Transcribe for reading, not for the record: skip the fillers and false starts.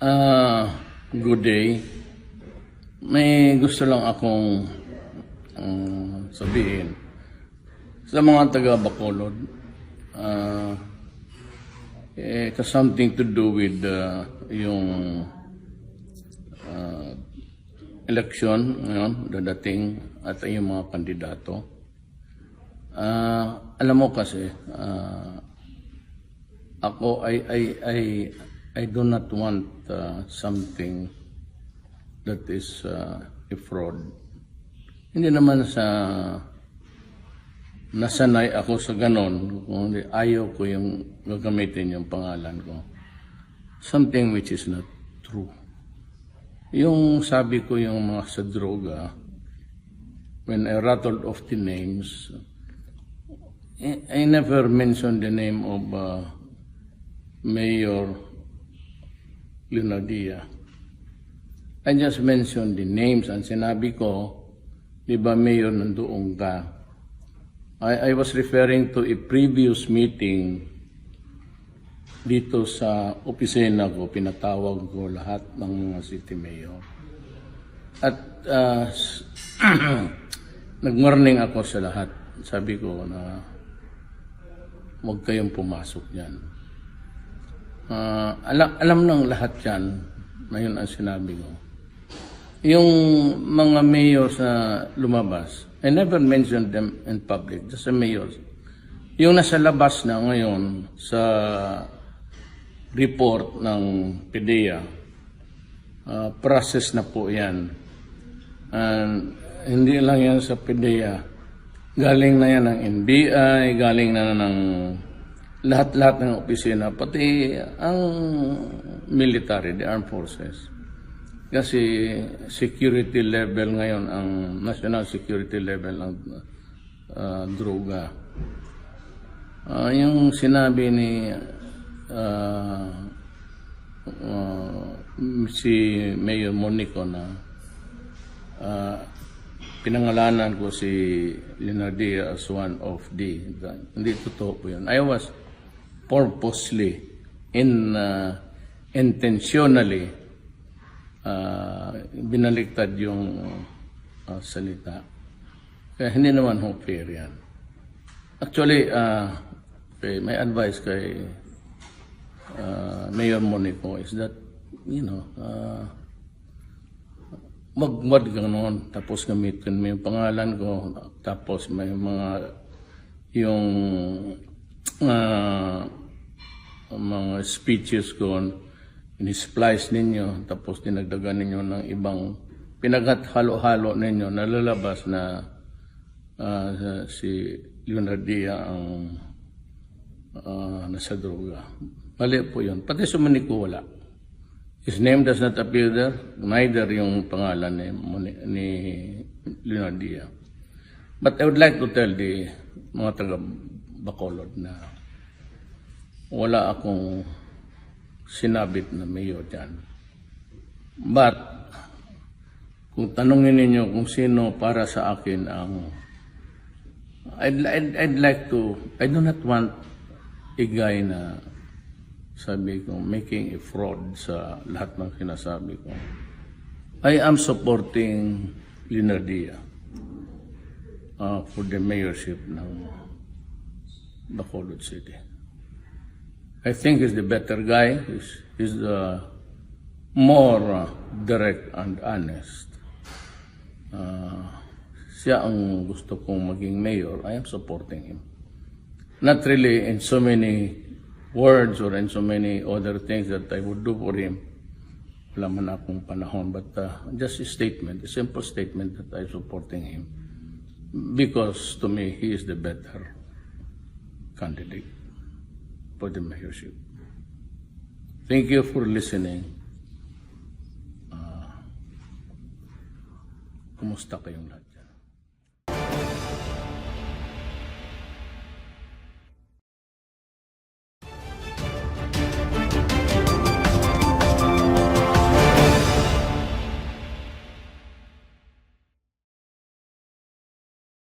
Good day. May gusto lang akong sabihin sa mga taga-Bacolod. It has something to do with yung election ngayon, dadating at yung mga kandidato. Alam mo kasi, ako I do not want something that is a fraud. Hindi naman nasanay ako sa ganon, kundi ayaw ko yung gagamitin yung pangalan ko. Something which is not true. Yung sabi ko yung mga sa droga, when I rattled off the names, I never mentioned the name of Mayor Leonardia. I just mentioned the names and sinabi ko, di ba Mayor, nandoon ka? I was referring to a previous meeting dito sa opisina ko, pinatawag ko lahat ng mga city mayor. At nag-warning ako sa lahat. Sabi ko na huwag kayong pumasok dyan. Alam ng lahat yan, na yun ang sinabi ko. Yung mga mayor sa lumabas, I never mentioned them in public, just the mayors. Yung nasa labas na ngayon sa report ng PDEA, process na po yan. And hindi lang yan sa PDEA, galing na yan ng NBI, galing na ng lahat-lahat ng opisina, pati ang military, the armed forces. Kasi security level ngayon, ang national security level ng droga. Yung sinabi ni si Mayor Monico na pinangalanan ko si Leonardia as one of the, hindi totoo po yun. I was purposely, intentionally, binaliktad yung salita. Kaya hindi naman ho fair yan. Actually, may advice kay Mayor Monico is that, magwad ka noon, tapos gamitin mo yung pangalan ko, tapos may mga yung mga speeches ko, in-splice ninyo, tapos dinagdagan ninyo ng ibang pinaghalo-halo ninyo, nalalabas na si Leonardia ang nasa droga. Mali po yun. Pati sa Manico wala. His name does not appear there, neither yung pangalan ni Leonardia. But I would like to tell the mga taga-Bacolod na wala akong sinabit na mayor dyan. But, kung tanungin ninyo kung sino para sa akin ang I'd like to, I do not want a guy na sabi ko, making a fraud sa lahat ng sinasabi ko. I am supporting Leonardia for the mayorship ng Bacolod City. I think he's the better guy. He's more direct and honest. Siya ang gusto kong maging mayor. I am supporting him. Not really in so many words or in so many other things that I would do for him. Wala man akong panahon. But just a statement, a simple statement that I'm supporting him. Because to me, he is the better candidate for the mayorship. Thank you for listening. Kumusta kayong lahat?